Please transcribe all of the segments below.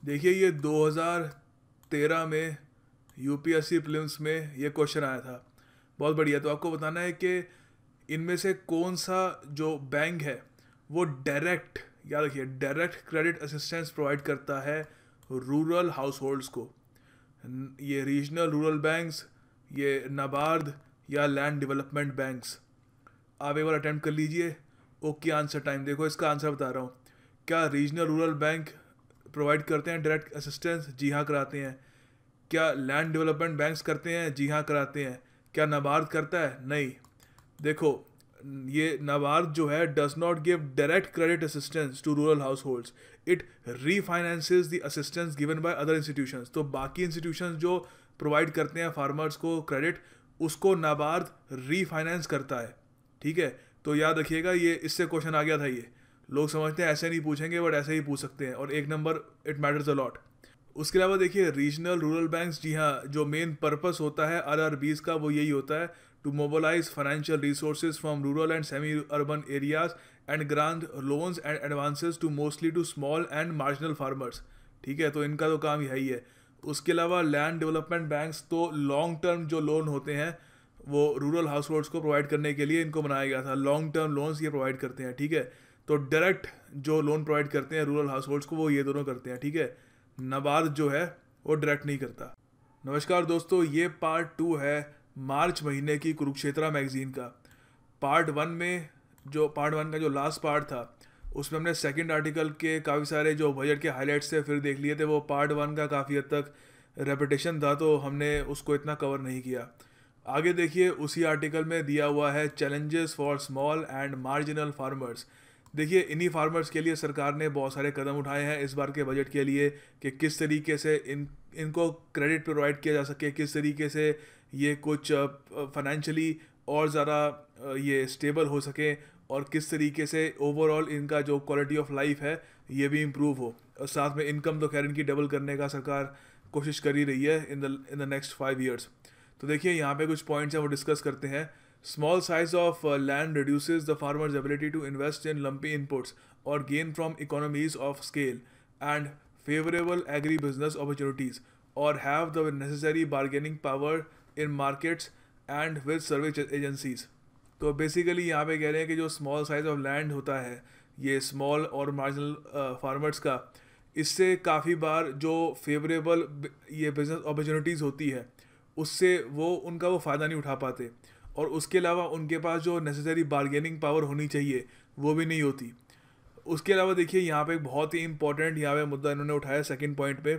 देखिए ये 2013 में यूपीएससी प्रीलिम्स में ये क्वेश्चन आया था। बहुत बढ़िया। तो आपको बताना है कि इनमें से कौन सा जो बैंक है वो डायरेक्ट, याद रखिए, डायरेक्ट क्रेडिट असिस्टेंस प्रोवाइड करता है रूरल हाउस होल्ड्स को। ये रीजनल रूरल बैंक्स, ये नाबार्ड या लैंड डेवलपमेंट बैंक्स। आप एक बार अटेम्प्ट कर लीजिए। Okay, answer time. देखो इसका आंसर बता रहा हूँ। क्या रीजनल रूरल बैंक प्रोवाइड करते हैं डायरेक्ट असिस्टेंस? जी हाँ, कराते हैं। क्या लैंड डेवलपमेंट बैंक्स करते हैं? जी हाँ, कराते हैं। क्या नाबार्ड करता है? नहीं। देखो, ये नाबार्ड जो है does not give direct credit assistance to rural households, it refinances the assistance given by other institutions. तो बाकी इंस्टीट्यूशंस जो प्रोवाइड करते हैं फार्मर्स को क्रेडिट, उसको नाबार्ड रीफाइनेंस करता है। ठीक है, तो याद रखिएगा, ये इससे क्वेश्चन आ गया था। ये लोग समझते हैं ऐसे नहीं पूछेंगे, बट ऐसे ही पूछ सकते हैं, और एक number it matters a lot. उसके अलावा देखिए रीजनल रूरल बैंक्स, जी हाँ, जो मेन पर्पस होता है आरआरबीज का वो यही होता है, to mobilise financial resources from rural and semi urban areas and grant loans and advances to mostly to small and marginal farmers. ठीक है, तो इनका तो काम यही है। उसके अलावा लैंड डेवलपमेंट बैंक्स तो लॉन्ग टर्म जो लोन होते हैं वो रूरल हाउस होल्ड्स को प्रोवाइड करने के लिए इनको बनाया गया था। लॉन्ग टर्म लोन्स ये प्रोवाइड करते हैं। ठीक है, तो डायरेक्ट जो लोन प्रोवाइड करते हैं रूरल हाउस होल्ड्स को वो ये दोनों करते हैं। ठीक है, नाबार्ड जो है वो डायरेक्ट नहीं करता। नमस्कार दोस्तों, ये पार्ट 2 है मार्च महीने की कुरुक्षेत्रा मैगजीन का। पार्ट वन का जो लास्ट पार्ट था उसमें हमने सेकंड आर्टिकल के काफ़ी सारे जो बजट के हाइलाइट्स थे फिर देख लिए थे। वो पार्ट 1 का काफ़ी हद तक रेपिटेशन था, तो हमने उसको इतना कवर नहीं किया। आगे देखिए, उसी आर्टिकल में दिया हुआ है challenges for small and marginal farmers. देखिए, इन्हीं फार्मर्स के लिए सरकार ने बहुत सारे कदम उठाए हैं इस बार के बजट के लिए कि किस तरीके से इनको क्रेडिट प्रोवाइड किया जा सके, किस तरीके से ये कुछ फाइनेंशियली और ज़्यादा ये स्टेबल हो सके, और किस तरीके से ओवरऑल इनका जो क्वालिटी ऑफ लाइफ है ये भी इम्प्रूव हो। और साथ में इनकम तो खैर इनकी डबल करने का सरकार कोशिश कर ही रही है इन द नेक्स्ट 5 years। तो देखिए यहाँ पे कुछ पॉइंट्स हैं वो डिस्कस करते हैं। Small size of land reduces the farmers ability to invest in lumpy inputs और gain from economies of scale and favourable agri business opportunities और have the necessary bargaining power in markets and with service agencies. तो basically यहाँ पे कह रहे हैं कि जो स्मॉल साइज ऑफ लैंड होता है ये स्मॉल और मार्जिनल फार्मर्स का, इससे काफ़ी बार जो फेवरेबल ये बिजनेस अपॉर्चुनिटीज़ होती है उससे वो फ़ायदा नहीं उठा पाते, और उसके अलावा उनके पास जो नेसेसरी बार्गेनिंग पावर होनी चाहिए वो भी नहीं होती। उसके अलावा देखिए यहाँ पे एक बहुत ही इंपॉर्टेंट यहाँ पे मुद्दा इन्होंने उठाया सेकंड पॉइंट पे,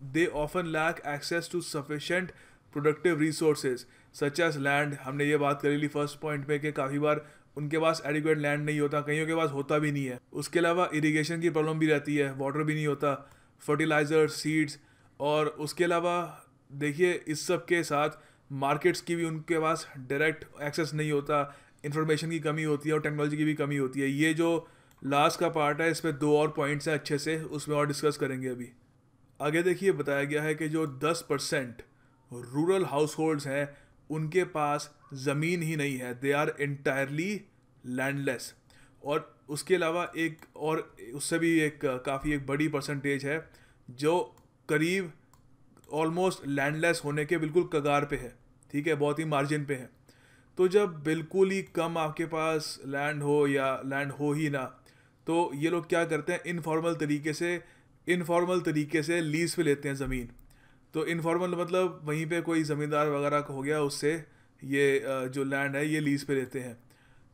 they often lack access to sufficient productive resources such as land. हमने ये बात करी ली फर्स्ट पॉइंट पे कि काफ़ी बार उनके पास एडिक्वेट लैंड नहीं होता, कईयों के पास होता भी नहीं है। उसके अलावा इरिगेशन की प्रॉब्लम भी रहती है, वाटर भी नहीं होता, फर्टिलाइज़र, सीड्स। और उसके अलावा देखिए इस सब के साथ मार्केट्स की भी उनके पास डायरेक्ट एक्सेस नहीं होता, इंफॉर्मेशन की कमी होती है और टेक्नोलॉजी की भी कमी होती है। ये जो लास्ट का पार्ट है इस पर 2 और पॉइंट्स हैं अच्छे से, उसमें और डिस्कस करेंगे अभी। आगे देखिए बताया गया है कि जो 10% रूरल हाउस होल्ड्स हैं उनके पास ज़मीन ही नहीं है, दे आर इंटायरली लैंडलेस। और उसके अलावा एक और उससे भी एक काफ़ी एक बड़ी परसेंटेज है जो करीब ऑलमोस्ट लैंडलेस होने के बिल्कुल कगार पे है। ठीक है, बहुत ही मार्जिन पे है। तो जब बिल्कुल ही कम आपके पास लैंड हो या लैंड हो ही ना, तो ये लोग क्या करते हैं, इनफॉर्मल तरीके से लीज पे लेते हैं ज़मीन। तो इनफॉर्मल मतलब वहीं पे कोई ज़मींदार वगैरह का हो गया, उससे ये जो लैंड है ये लीज पे लेते हैं।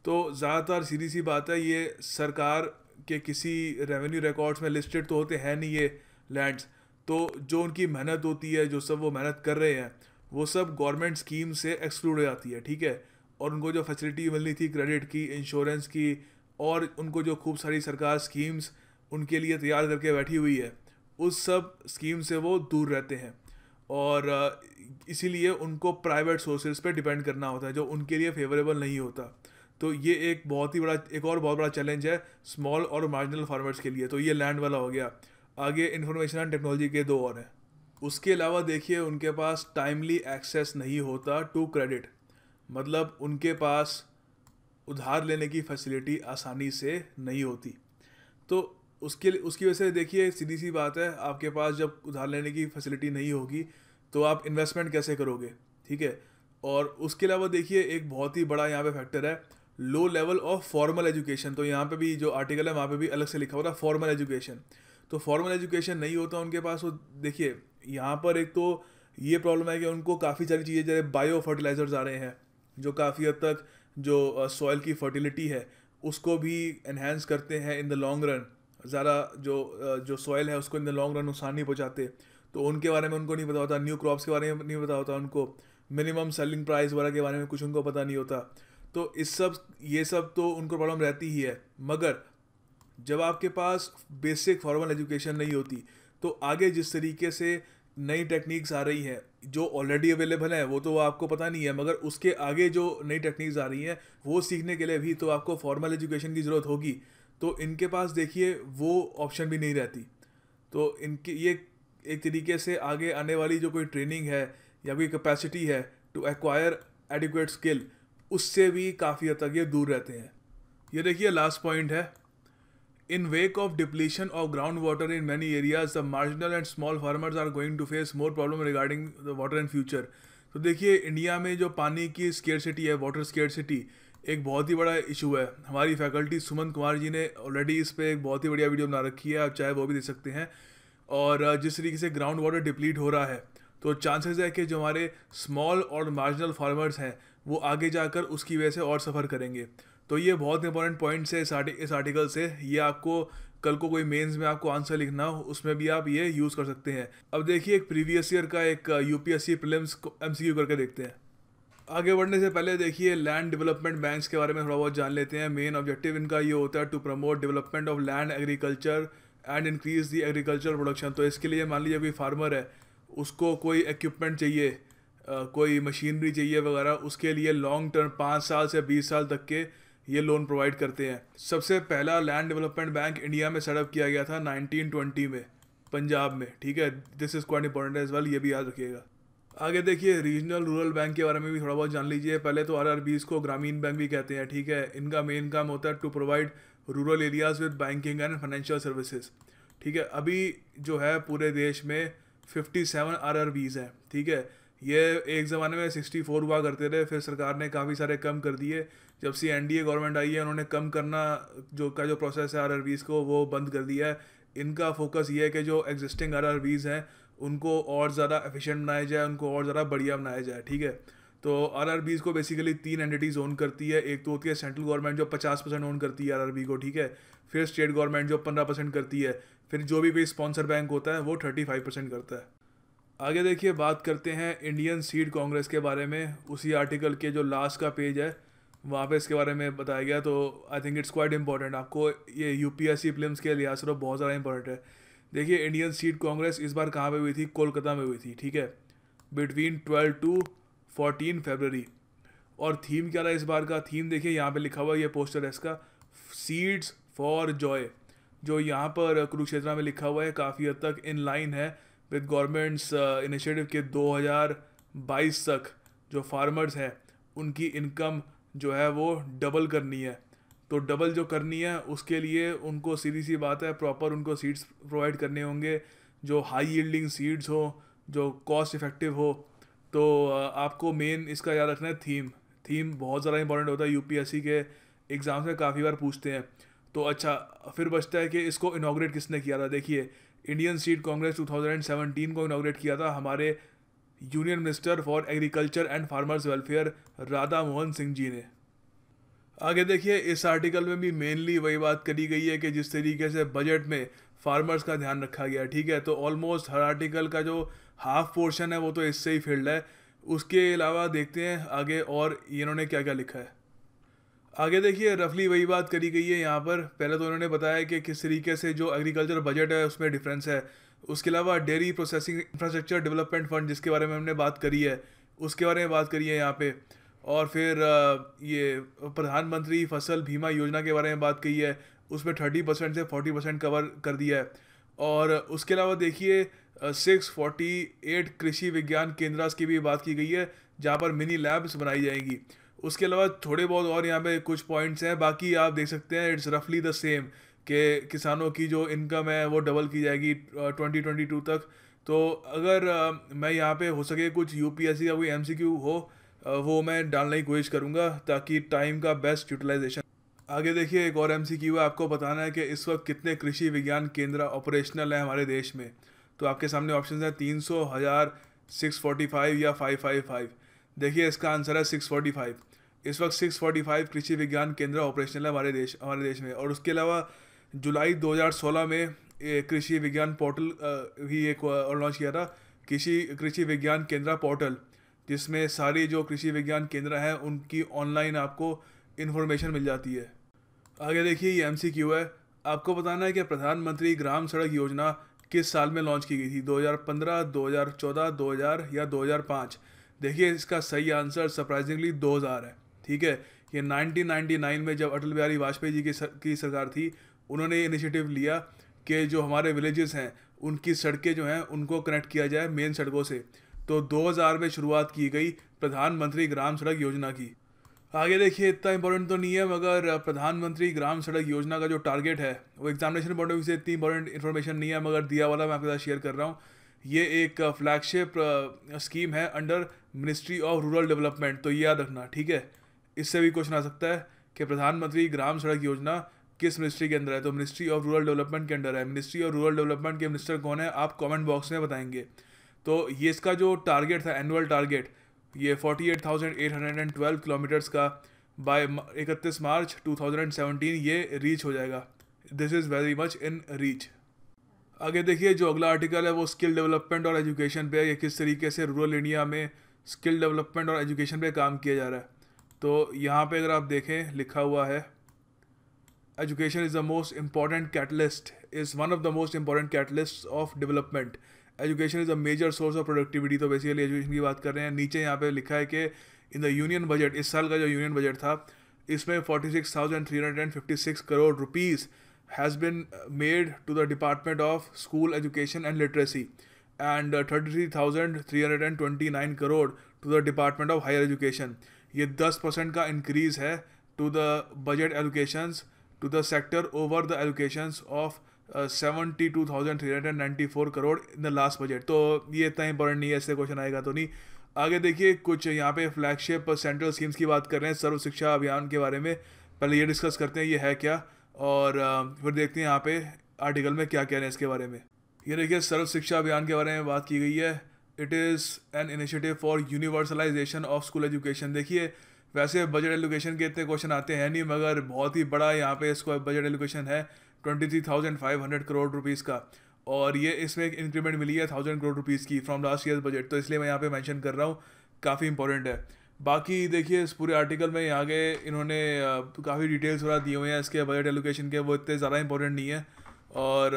तो ज़्यादातर सीधी सी बात है, ये सरकार के किसी रेवेन्यू रिकॉर्ड्स में लिस्टेड तो होते हैं नहीं ये लैंड्स। तो जो उनकी मेहनत होती है, जो सब वो मेहनत कर रहे हैं, वो सब गवर्नमेंट स्कीम से एक्सक्लूड हो जाती है। ठीक है, और उनको जो फैसिलिटी मिलनी थी क्रेडिट की, इंश्योरेंस की, और उनको जो खूब सारी सरकार स्कीम्स उनके लिए तैयार करके बैठी हुई है, उस सब स्कीम से वो दूर रहते हैं। और इसीलिए उनको प्राइवेट सोर्सेज पे डिपेंड करना होता है जो उनके लिए फेवरेबल नहीं होता। तो ये एक और बहुत बड़ा चैलेंज है स्मॉल और मार्जिनल फार्मर्स के लिए। तो ये लैंड वाला हो गया। आगे इंफॉर्मेशन एंड टेक्नोलॉजी के 2 और हैं। उसके अलावा देखिए उनके पास टाइमली एक्सेस नहीं होता टू क्रेडिट, मतलब उनके पास उधार लेने की फैसिलिटी आसानी से नहीं होती। तो उसकी वजह से देखिए सीधी सी बात है, आपके पास जब उधार लेने की फैसिलिटी नहीं होगी तो आप इन्वेस्टमेंट कैसे करोगे, ठीक है। और उसके अलावा देखिए एक बहुत ही बड़ा यहाँ पे फैक्टर है low level of formal education. तो यहाँ पे भी जो आर्टिकल है वहाँ पे भी अलग से लिखा हुआ था फॉर्मल एजुकेशन। तो फॉर्मल एजुकेशन नहीं होता उनके पास, वो देखिए यहाँ पर एक तो ये प्रॉब्लम है कि उनको काफ़ी सारी चीज़ें जैसे बायो फर्टिलाइजर्स आ रहे हैं जो काफ़ी हद तक जो सॉइल की फर्टिलिटी है उसको भी एनहेंस करते हैं इन द लॉन्ग रन। ज़्यादा जो सॉइल है उसको इन द लॉन्ग रन नुकसान नहीं पहुँचाते, तो उनके बारे में उनको नहीं पता होता। न्यू क्रॉप्स के बारे में नहीं पता होता उनको, मिनिमम सेलिंग प्राइस वगैरह के बारे में कुछ उनको पता नहीं होता। तो ये सब तो उनको प्रॉब्लम रहती ही है। मगर जब आपके पास बेसिक फॉर्मल एजुकेशन नहीं होती तो आगे जिस तरीके से नई टेक्निक्स आ रही हैं जो ऑलरेडी अवेलेबल है वो तो आपको पता नहीं है, मगर उसके आगे जो नई टेक्निक्स आ रही हैं वो सीखने के लिए भी तो आपको फॉर्मल एजुकेशन की ज़रूरत होगी। तो इनके पास देखिए वो ऑप्शन भी नहीं रहती। तो इनकी ये एक तरीके से आगे आने वाली जो कोई ट्रेनिंग है या कोई कैपेसिटी है टू एक्वायर एडिक्वेट स्किल, उससे भी काफ़ी हद तक ये दूर रहते हैं। ये देखिए लास्ट पॉइंट है, in wake of depletion of groundwater in many areas, the marginal and small farmers are going to face more problem regarding the water in future। तो देखिए इंडिया में जो पानी की स्केर्सिटी है, वाटर स्केर्सिटी, एक बहुत ही बड़ा इशू है। हमारी फैकल्टी सुमन कुमार जी ने ऑलरेडी इस पर एक बहुत ही बढ़िया वीडियो बना रखी है, आप चाहे वो भी देख सकते हैं। और जिस तरीके से ग्राउंड वाटर डिप्लीट हो रहा है तो चांसेस है कि जो हमारे स्मॉल और मार्जिनल फार्मर्स हैं वो आगे जाकर उसकी वजह से और सफ़र करेंगे। तो ये बहुत इंपॉर्टेंट पॉइंट्स है इस आर्टिकल से। ये आपको कल को कोई मेंस में आपको आंसर लिखना हो उसमें भी आप ये यूज़ कर सकते हैं। अब देखिए एक प्रीवियस ईयर का एक यूपीएससी प्रीलिम्स MCQ करके देखते हैं। आगे बढ़ने से पहले देखिए लैंड डेवलपमेंट बैंक्स के बारे में थोड़ा बहुत जान लेते हैं। मेन ऑब्जेक्टिव इनका ये होता है to promote development of land agriculture and increase the agriculture production. तो इसके लिए मान लीजिए कोई फार्मर है, उसको कोई इक्विपमेंट चाहिए, कोई मशीनरी चाहिए वगैरह, उसके लिए लॉन्ग टर्म 5 साल से 20 साल तक के ये लोन प्रोवाइड करते हैं। सबसे पहला लैंड डेवलपमेंट बैंक इंडिया में सेटअप किया गया था 1920 में पंजाब में, ठीक है। This is quite important as well, ये भी याद रखिएगा। आगे देखिए रीजनल रूरल बैंक के बारे में भी थोड़ा बहुत जान लीजिए। पहले तो RRBs को ग्रामीण बैंक भी कहते हैं, ठीक है। इनका मेन काम होता है to provide rural areas with banking and financial services, ठीक है। अभी जो है पूरे देश में 57 RRBs हैं, ठीक है। ये एक ज़माने में 64 हुआ करते थे, फिर सरकार ने काफ़ी सारे कम कर दिए। जब से NDA गवर्नमेंट आई है उन्होंने कम करना जो प्रोसेस है RRBs को वो बंद कर दिया है। इनका फोकस ये है कि जो एग्जिस्टिंग RRBs हैं उनको और ज़्यादा एफिशिएंट बनाया जाए, उनको और ज़्यादा बढ़िया बनाया जाए, ठीक है। तो RRBs को बेसिकली 3 एंटिटीज़ ओन करती है। एक तो होती है सेंट्रल गवर्नमेंट जो 50% ओन करती है RRB को, ठीक है। फिर स्टेट गवर्नमेंट जो 15% करती है। फिर जो भी कोई स्पॉन्सर बैंक होता है वो 35% करता है। आगे देखिए बात करते हैं इंडियन सीड कांग्रेस के बारे में। उसी आर्टिकल के जो लास्ट का पेज है वहाँ पे इसके बारे में बताया गया। तो I think it's quite important, आपको ये UPSC प्रीलिम्स के लिहाज से बहुत ज़्यादा इंपॉर्टेंट है। देखिए इंडियन सीड कांग्रेस इस बार कहाँ पे हुई थी? कोलकाता में हुई थी, ठीक है, बिटवीन 12 to 14 फरवरी। और थीम क्या था इस बार का? थीम देखिए यहाँ पे लिखा हुआ, ये पोस्टर है इसका, सीड्स फॉर जॉय। जो यहाँ पर कुरुक्षेत्र में लिखा हुआ है काफ़ी हद तक इन लाइन है विद गवर्नमेंट्स इनिशिएटिव के 2022 तक जो फार्मर्स हैं उनकी इनकम जो है वो डबल करनी है। तो डबल जो करनी है उसके लिए उनको सीधी सी बात है प्रॉपर उनको सीड्स प्रोवाइड करने होंगे जो हाई यील्डिंग सीड्स हो, जो कॉस्ट इफेक्टिव हो। तो आपको मेन इसका याद रखना है थीम बहुत ज़्यादा इंपॉर्टेंट होता है, UPSC के एग्ज़ाम्स में काफ़ी बार पूछते हैं। तो अच्छा फिर बचता है कि इसको इनॉग्रेट किसने किया था। देखिए इंडियन सीड कांग्रेस 2017 को इनॉग्रेट किया था हमारे union minister for agriculture and farmers welfare Radha Mohan Singh ji ने। आगे देखिए इस आर्टिकल में भी मेनली वही बात करी गई है कि जिस तरीके से बजट में फार्मर्स का ध्यान रखा गया, ठीक है। तो ऑलमोस्ट हर आर्टिकल का जो हाफ पोर्शन है वो तो इससे ही फिल्ड है। उसके अलावा देखते हैं आगे और इन्होंने क्या क्या लिखा है। आगे देखिए रफली वही बात करी गई है यहाँ पर। पहले तो उन्होंने बताया कि किस तरीके से जो एग्रीकल्चर बजट है उसमें डिफरेंस है। उसके अलावा dairy processing infrastructure development fund जिसके बारे में हमने बात करी है उसके बारे में बात करी है यहाँ पे। और फिर ये प्रधानमंत्री फसल बीमा योजना के बारे में बात की है, उसमें 30% से 40% कवर कर दिया है। और उसके अलावा देखिए 648 कृषि विज्ञान केंद्रास की भी बात की गई है जहाँ पर मिनी लैब्स बनाई जाएंगी। उसके अलावा थोड़े बहुत और यहाँ पे कुछ पॉइंट्स हैं, बाकी आप देख सकते हैं इट्स रफली द सेम कि किसानों की जो इनकम है वो डबल की जाएगी 2022 तक। तो अगर मैं यहाँ पे हो सके कुछ यूपीएससी का कोई एमसीक्यू हो, वो मैं डालने की कोशिश करूँगा ताकि टाइम का बेस्ट यूटिलाइजेशन। आगे देखिए एक और एमसीक्यू है, आपको बताना है कि इस वक्त कितने कृषि विज्ञान केंद्र ऑपरेशनल हैं हमारे देश में। तो आपके सामने ऑप्शन है 300, 1000, 645 या 555। देखिए इसका आंसर है 645। इस वक्त 645 कृषि विज्ञान केंद्र ऑपरेशनल है हमारे देश में। और उसके अलावा जुलाई 2016 में कृषि विज्ञान पोर्टल भी एक और लॉन्च किया था, कृषि विज्ञान केंद्र पोर्टल, जिसमें सारी जो कृषि विज्ञान केंद्र हैं उनकी ऑनलाइन आपको इन्फॉर्मेशन मिल जाती है। आगे देखिए ये एमसीक्यू है, आपको बताना है कि प्रधानमंत्री ग्राम सड़क योजना किस साल में लॉन्च की गई थी, 2015, 2014, 2000 या 2005। देखिए इसका सही आंसर सरप्राइजिंगली 2000 है। ठीक है, ये 1999 में जब अटल बिहारी वाजपेयी जी की सरकार थी, उन्होंने ये इनिशिएटिव लिया कि जो हमारे विलेजेस हैं उनकी सड़कें जो हैं उनको कनेक्ट किया जाए मेन सड़कों से। तो 2000 में शुरुआत की गई प्रधानमंत्री ग्राम सड़क योजना की। आगे देखिए इतना इंपॉर्टेंट तो नहीं है, मगर प्रधानमंत्री ग्राम सड़क योजना का जो टारगेट है वो एग्जामिनेशन पॉइंट ऑफ व्यू से इतनी इंपॉर्टेंट इन्फॉर्मेशन नहीं है, मगर दिया वाला मैं आपके साथ शेयर कर रहा हूँ। ये एक फ्लैगशिप स्कीम है under ministry of rural development, तो ये याद रखना। ठीक है, इससे भी क्वेश्चन आ सकता है कि प्रधानमंत्री ग्राम सड़क योजना किस मिनिस्ट्री के अंदर है, तो मिनिस्ट्री ऑफ रूरल डेवलपमेंट के अंडर है। मिनिस्ट्री ऑफ रूरल डेवलपमेंट के मिनिस्टर कौन है, आप कमेंट बॉक्स में बताएंगे। तो ये इसका जो टारगेट था, एनुअल टारगेट, ये 48,812 किलोमीटर्स का बाय 31 मार्च 2017 ये रीच हो जाएगा। This is very much in reach. आगे देखिए जो अगला आर्टिकल है वो स्किल डेवलपमेंट और एजुकेशन पे है, ये किस तरीके से रूरल इंडिया में स्किल डेवलपमेंट और एजुकेशन पे काम किया जा रहा है। तो यहाँ पे अगर आप देखें लिखा हुआ है, education is the most important catalyst, is one of the most important catalyst of development. Education is a major source of productivity. तो बेसिकली एजुकेशन की बात कर रहे हैं। नीचे यहाँ पे लिखा है कि इन द यूनियन बजट, इस साल का जो यूनियन बजट था, इसमें 46,356 crore rupees has been made to the department of school education and literacy and 33,329 crore to the department of higher education. ये 10% का इंक्रीज़ है to the budget allocations to the sector over the allocations of 72,394 crore in the last budget. तो ये इतना important नहीं है, इससे question आएगा तो नहीं। आगे देखिए कुछ यहाँ पे फ्लैगशिप सेंट्रल स्कीम्स की बात कर रहे हैं सर्व शिक्षा अभियान के बारे में। पहले ये डिस्कस करते हैं ये है क्या, और फिर देखते हैं यहाँ पे आर्टिकल में क्या कह रहे हैं इसके बारे में। ये देखिए सर्व शिक्षा अभियान के बारे में बात की गई है। It is an initiative for universalization of school education. देखिए वैसे बजट एलोकेशन के इतने क्वेश्चन आते हैं नहीं, मगर बहुत ही बड़ा यहाँ पे इसको बजट एलोकेशन है 23,500 करोड़ रुपीज़ का, और ये इसमें एक इंक्रीमेंट मिली है 1000 करोड़ रुपीज़ की फ्रॉम लास्ट ईयर बजट। तो इसलिए मैं यहाँ पे मेंशन कर रहा हूँ, काफ़ी इंपॉर्टेंट है। बाकी देखिए इस पूरे आर्टिकल में आगे इन्होंने काफ़ी डिटेल्स वगैरह दिए हुए हैं इसके बजट एलोकेशन के, वो इतने ज़्यादा इंपॉर्टेंट नहीं है। और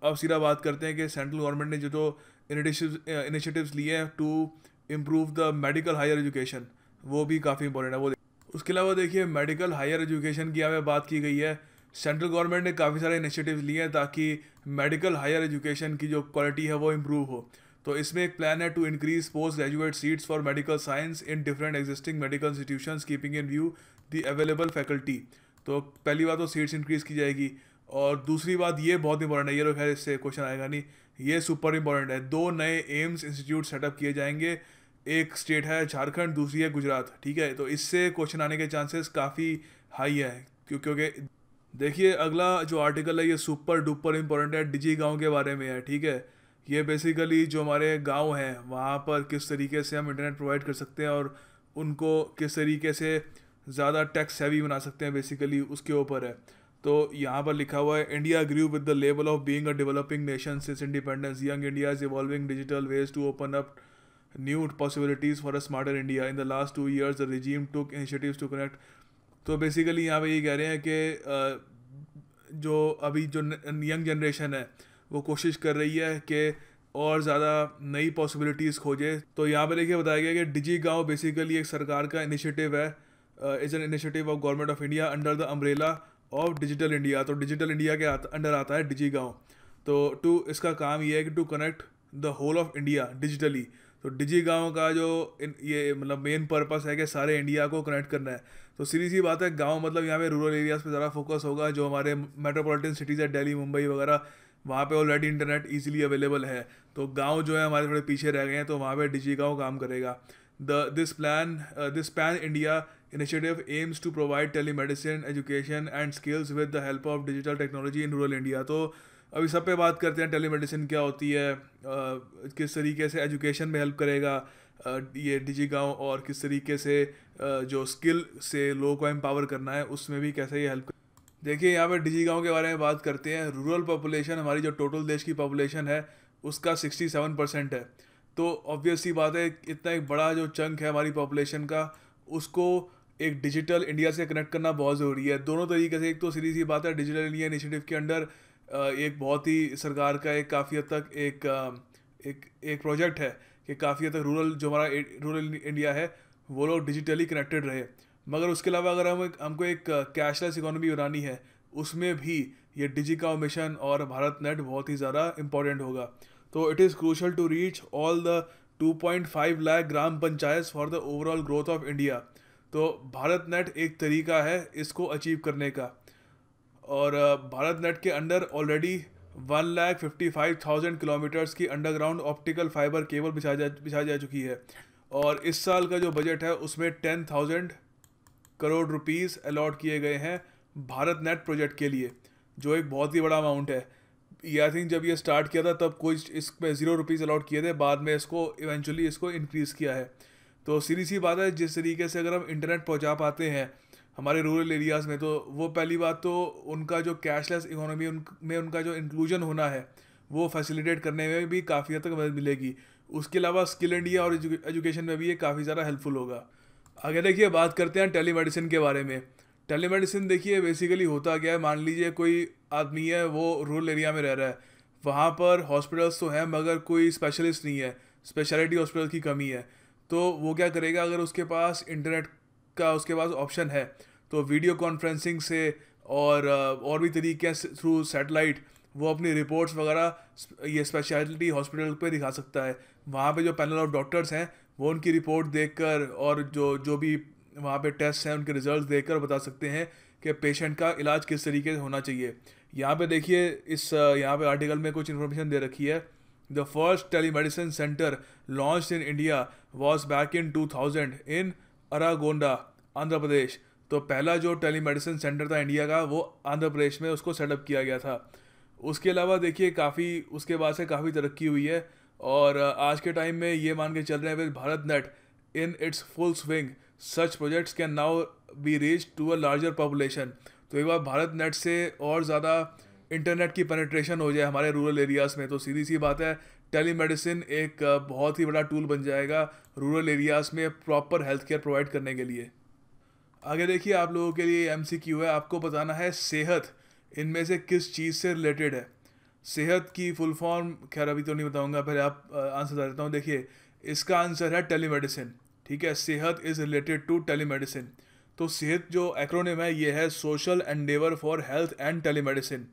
अब सीधा बात करते हैं कि सेंट्रल गवर्नमेंट ने जो इनिशिएटिव्स लिए हैं to improve the medical higher education, वो भी काफ़ी इंपॉर्टेंट है। वो उसके अलावा देखिए मेडिकल हायर एजुकेशन की यहाँ पे बात की गई है। सेंट्रल गवर्नमेंट ने काफ़ी सारे इनिशिएटिव्स लिए हैं ताकि मेडिकल हायर एजुकेशन की जो क्वालिटी है वो इम्प्रूव हो। तो इसमें एक प्लान है to increase post graduate seats for medical science in different existing medical institutions keeping in view the available faculty. तो पहली बात तो सीट्स इंक्रीज़ की जाएगी, और दूसरी बात ये बहुत इंपॉर्टेंट है, ये तो खैर इससे क्वेश्चन आएगा नहीं, ये सुपर इंपॉर्टेंट है, 2 नए एम्स इंस्टीट्यूट सेटअप किए जाएंगे। एक स्टेट है झारखंड, दूसरी है गुजरात। ठीक है, तो इससे क्वेश्चन आने के चांसेस काफ़ी हाई है, क्योंकि देखिए अगला जो आर्टिकल है ये सुपर डुपर इंपॉर्टेंट है, डिजी गांव के बारे में है। ठीक है, ये बेसिकली जो हमारे गांव हैं वहाँ पर किस तरीके से हम इंटरनेट प्रोवाइड कर सकते हैं और उनको किस तरीके से ज़्यादा टैक्स हैवी बना सकते हैं, बेसिकली उसके ऊपर है। तो यहाँ पर लिखा हुआ है India grew with the level of being a developing nation since independence, young India is evolving digital ways to open up new possibilities for a smarter India. In the last 2 years, the regime took initiatives to connect. तो basically यहाँ पे ये कह रहे हैं कि जो अभी जो यंग जनरेशन है वो कोशिश कर रही है कि और ज़्यादा नई पॉसिबिलिटीज़ खोजे। तो यहाँ पे देखिए बताया गया कि डिजी गांव बेसिकली एक सरकार का इनिशिएटिव है, is an initiative of government of India under the umbrella of digital India. तो डिजिटल इंडिया के अंडर आता है डिजी गांव। तो इसका काम ये है कि to connect the whole of India digitally. तो डिजी गांव का जो ये मतलब मेन पर्पस है कि सारे इंडिया को कनेक्ट करना है। तो सीधी सी बात है, गांव मतलब यहाँ पे रूरल एरियाज़ पे ज़्यादा फोकस होगा। जो हमारे मेट्रोपॉलिटन सिटीज़ है दिल्ली मुंबई वगैरह, वहाँ पे ऑलरेडी इंटरनेट इजीली अवेलेबल है। तो गांव जो है हमारे थोड़े पीछे रह गए हैं, तो वहाँ पे डिजी गांव काम करेगा। This pan India initiative aims to provide telemedicine education and skills with the help of digital technology in rural India। तो अभी सब पे बात करते हैं टेलीमेडिसिन क्या होती है, किस तरीके से एजुकेशन में हेल्प करेगा ये डिजी गांव, और किस तरीके से जो स्किल से लोगों को एम्पावर करना है उसमें भी कैसे ये हेल्प। देखिए यहाँ पे डिजी गांव के बारे में बात करते हैं। रूरल पॉपुलेशन हमारी जो टोटल देश की पॉपुलेशन है उसका 67% है। तो ऑब्वियस सी बात है, इतना एक बड़ा जो चंक है हमारी पॉपुलेशन का, उसको एक डिजिटल इंडिया से कनेक्ट करना बहुत ज़रूरी है दोनों तरीके से। एक तो सीधी सी बात है, डिजिटल इंडिया इनिशिएटिव के अंडर एक बहुत ही सरकार का एक काफ़ी हद तक एक प्रोजेक्ट है कि काफ़ी हद तक रूरल जो हमारा रूरल इंडिया है वो लोग डिजिटली कनेक्टेड रहे। मगर उसके अलावा अगर हमको एक कैशलेस इकोनॉमी बनानी है, उसमें भी ये डिजिकाउ मिशन और भारत नेट बहुत ही ज़्यादा इंपॉर्टेंट होगा। तो it is crucial to reach all the 2.5 lakh gram panchayat for the overall growth of India. तो भारत नेट एक तरीका है इसको अचीव करने का। और भारत नेट के अंडर ऑलरेडी 1,55,000 किलोमीटर्स की अंडरग्राउंड ऑप्टिकल फाइबर केबल बिछा जा चुकी है। और इस साल का जो बजट है उसमें 10,000 करोड़ रुपीस अलॉट किए गए हैं भारत नेट प्रोजेक्ट के लिए, जो एक बहुत ही बड़ा अमाउंट है। ये आई थिंक जब ये स्टार्ट किया था तब कोई इसमें 0 रुपीज़ अलॉट किए थे, बाद में इसको इवेंचुअली इसको इंक्रीज़ किया है। तो सीधी सी बात है, जिस तरीके से अगर हम इंटरनेट पहुंचा पाते हैं हमारे रूरल एरियाज़ में, तो वो पहली बात तो उनका जो कैशलेस इकोनॉमी में उनका जो इंक्लूजन होना है वो फैसिलिटेट करने में भी काफ़ी हद तक मदद मिलेगी। उसके अलावा स्किल इंडिया और एजुकेशन में भी ये काफ़ी ज़्यादा हेल्पफुल होगा। आगे देखिए बात करते हैं टेलीमेडिसिन के बारे में। टेलीमेडिसिन देखिए बेसिकली होता क्या है, मान लीजिए कोई आदमी है वो रूरल एरिया में रह रहा है, वहाँ पर हॉस्पिटल्स तो हैं मगर कोई स्पेशलिस्ट नहीं है, स्पेशलिटी हॉस्पिटल की कमी है। तो वो क्या करेगा, अगर उसके पास इंटरनेट का उसके पास ऑप्शन है तो वीडियो कॉन्फ्रेंसिंग से और भी तरीके से थ्रू सैटेलाइट वो अपनी रिपोर्ट्स वगैरह ये स्पेशलिटी हॉस्पिटल पे दिखा सकता है। वहाँ पे जो पैनल ऑफ डॉक्टर्स हैं वो उनकी रिपोर्ट देखकर और जो भी वहाँ पे टेस्ट हैं उनके रिजल्ट्स देखकर बता सकते हैं कि पेशेंट का इलाज किस तरीके से होना चाहिए। यहाँ पे देखिए यहाँ पे आर्टिकल में कुछ इन्फॉर्मेशन दे रखी है। The first telemedicine centre launched in India was back in 2000 इन अरागोंडा, आंध्र प्रदेश। तो पहला जो टेलीमेडिसिन सेंटर था इंडिया का वो आंध्र प्रदेश में उसको सेटअप किया गया था। उसके अलावा देखिए काफ़ी उसके बाद से काफ़ी तरक्की हुई है, और आज के टाइम में ये मान के चल रहे हैं with BharatNet in its full swing such projects can now be reach to a larger population. तो एक बार भारत नेट से और ज़्यादा इंटरनेट की पेनिट्रेशन हो जाए हमारे रूरल एरियाज़ में, तो सीधी सी बात है टेलीमेडिसिन एक बहुत ही बड़ा टूल बन जाएगा रूरल एरियाज़ में प्रॉपर हेल्थ केयर प्रोवाइड करने के लिए। आगे देखिए आप लोगों के लिए MCQ है, आपको बताना है सेहत इनमें से किस चीज़ से रिलेटेड है। सेहत की फुल फॉर्म खैर अभी तो नहीं बताऊंगा, पहले आप आंसर बता देता हूँ। देखिए इसका आंसर है टेलीमेडिसिन। ठीक है, सेहत इज़ रिलेटेड टू टेलीमेडिसिन। तो सेहत जो एक्रोनिम है ये है social Endeavour for health and telemedicine.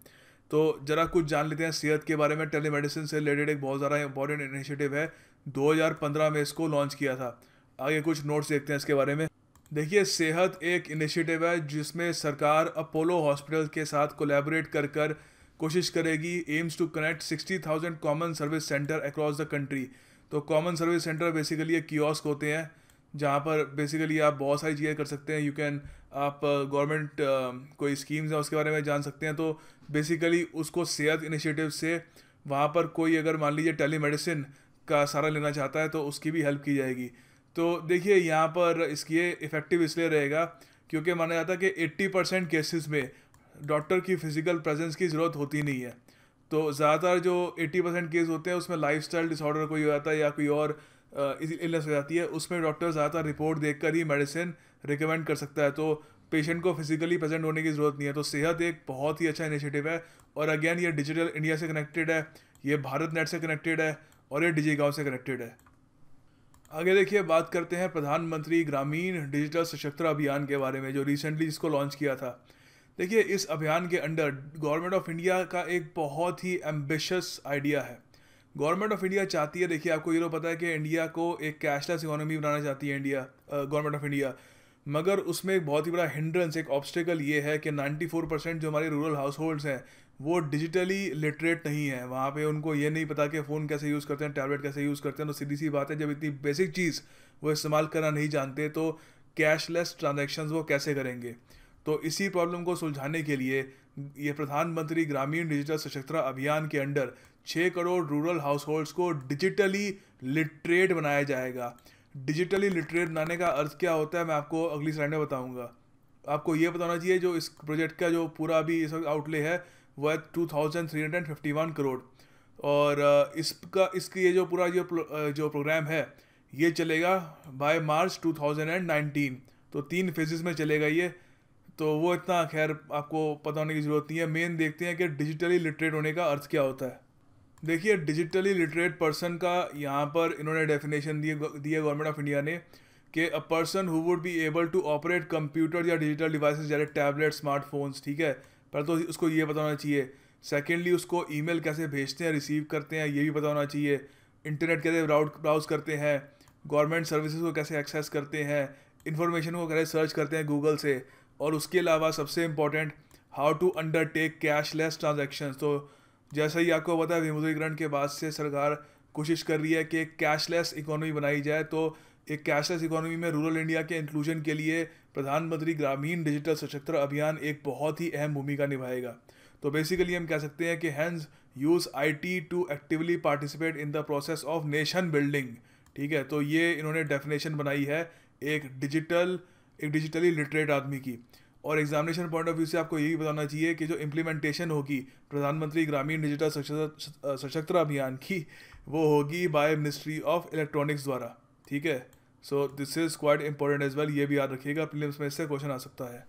तो ज़रा कुछ जान लेते हैं सेहत के बारे में। टेलीमेडिसिन से रिलेटेड एक बहुत ज़्यादा इंपॉर्टेंट इनिशिएटिव है, 2015 में इसको लॉन्च किया था। आगे कुछ नोट्स देखते हैं इसके बारे में। देखिए सेहत एक इनिशिएटिव है जिसमें सरकार अपोलो हॉस्पिटल के साथ कोलैबोरेट कर कोशिश करेगी, aims to connect 60,000 common service centre across the country. तो कॉमन सर्विस सेंटर बेसिकली एक कियोस्क होते हैं जहाँ पर बेसिकली आप बहुत सारी चीज़ें कर सकते हैं। आप गवर्नमेंट कोई स्कीम्स है उसके बारे में जान सकते हैं। तो बेसिकली उसको सेहत इनिशिएटिव से वहाँ पर कोई अगर मान लीजिए टेलीमेडिसिन का सहारा लेना चाहता है तो उसकी भी हेल्प की जाएगी। तो देखिए यहाँ पर इसकी इफ़ेक्टिव इसलिए रहेगा क्योंकि माना जाता है कि 80% केसेस में डॉक्टर की फिजिकल प्रेजेंस की ज़रूरत होती नहीं है। तो ज़्यादातर जो 80% केस होते हैं उसमें लाइफस्टाइल डिसऑर्डर कोई हो जाता है या कोई और इलनेस हो जाती है, उसमें डॉक्टर ज़्यादातर रिपोर्ट देखकर ही मेडिसिन रिकमेंड कर सकता है। तो पेशेंट को फिजिकली प्रेजेंट होने की ज़रूरत नहीं है। तो सेहत एक बहुत ही अच्छा इनिशिएटिव है, और अगेन ये डिजिटल इंडिया से कनेक्टेड है, ये भारत नेट से कनेक्टेड है, और ये डिजी गाँव से कनेक्टेड है। आगे देखिए बात करते हैं प्रधानमंत्री ग्रामीण डिजिटल सशक्तिकरण अभियान के बारे में, जो रिसेंटली इसको लॉन्च किया था। देखिए इस अभियान के अंडर गवर्नमेंट ऑफ इंडिया का एक बहुत ही एम्बिशियस आइडिया है। गवर्नमेंट ऑफ इंडिया चाहती है, देखिए आपको ये तो पता है कि इंडिया को एक कैशलेस इकोनॉमी बनाना चाहती है इंडिया, गवर्नमेंट ऑफ इंडिया। मगर उसमें एक बहुत ही बड़ा हिंड्रेंस, एक ऑब्स्टिकल ये है कि 94% जो हमारे रूरल हाउस होल्ड्स हैं वो डिजिटली लिटरेट नहीं है। वहाँ पे उनको ये नहीं पता कि फ़ोन कैसे यूज़ करते हैं, टैबलेट कैसे यूज़ करते हैं। तो सीधी सी बात है, जब इतनी बेसिक चीज़ वो इस्तेमाल करना नहीं जानते तो कैशलेस ट्रांजेक्शन्स वो कैसे करेंगे। तो इसी प्रॉब्लम को सुलझाने के लिए ये प्रधानमंत्री ग्रामीण डिजिटल सशक्तता अभियान के under 6 crore rural house holds को डिजिटली लिटरेट बनाया जाएगा। डिजिटली लिटरेट बनाने का अर्थ क्या होता है मैं आपको अगली स्लाइड में बताऊंगा। आपको ये बताना चाहिए जो इस प्रोजेक्ट का जो पूरा अभी इस वक्त आउटले है वो है 2351 करोड़। और इसकी ये जो पूरा जो प्रोग्राम है ये चलेगा बाय मार्च 2019। तो 3 फेजेस में चलेगा ये। तो वो इतना खैर आपको पता होने की ज़रूरत नहीं है। मेन देखते हैं कि डिजिटली लिटरेट होने का अर्थ क्या होता है। देखिए डिजिटली लिटरेट पर्सन का यहाँ पर इन्होंने डेफिनेशन दी है गवर्नमेंट ऑफ इंडिया ने कि a person who would be able to operate computer या डिजिटल डिवाइसेस जैसे टैबलेट, स्मार्टफोन्स, ठीक है। पर तो उसको ये पता होना चाहिए। सेकेंडली उसको ईमेल कैसे भेजते हैं, रिसीव करते हैं, ये भी पता होना चाहिए। इंटरनेट कैसे ब्राउज करते हैं, गवर्नमेंट सर्विसेज को कैसे एक्सेस करते हैं, इंफॉर्मेशन को कैसे सर्च करते हैं गूगल से। और उसके अलावा सबसे important, how to undertake cashless transactions. तो जैसा ही आपको पता है विमुद्रीकरण के बाद से सरकार कोशिश कर रही है कि एक कैशलेस इकोनॉमी बनाई जाए। तो एक कैशलेस इकोनॉमी में रूरल इंडिया के इंक्लूजन के लिए प्रधानमंत्री ग्रामीण डिजिटल सशक्तता अभियान एक बहुत ही अहम भूमिका निभाएगा। तो बेसिकली हम कह सकते हैं कि hence use IT to actively participate in the process of nation building, ठीक है। तो ये इन्होंने डेफिनेशन बनाई है एक डिजिटली लिटरेट आदमी की। और एग्जामिनेशन पॉइंट ऑफ व्यू से आपको यही बताना चाहिए कि जो इम्प्लीमेंटेशन होगी प्रधानमंत्री ग्रामीण डिजिटल सशक्तता अभियान की वो होगी बाय मिनिस्ट्री ऑफ इलेक्ट्रॉनिक्स द्वारा, ठीक है। So this is quite important as well, ये भी याद रखिएगा, प्रीलिम्स में इससे क्वेश्चन आ सकता है।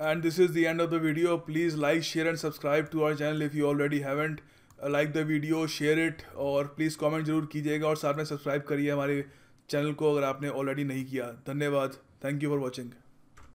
And this is the end of the video. Please like, share and subscribe to our channel if you already haven't. Like the video, share it, और प्लीज़ कमेंट जरूर कीजिएगा और साथ में सब्सक्राइब करिए हमारे चैनल को अगर आपने ऑलरेडी नहीं किया। धन्यवाद। Thank you for watching.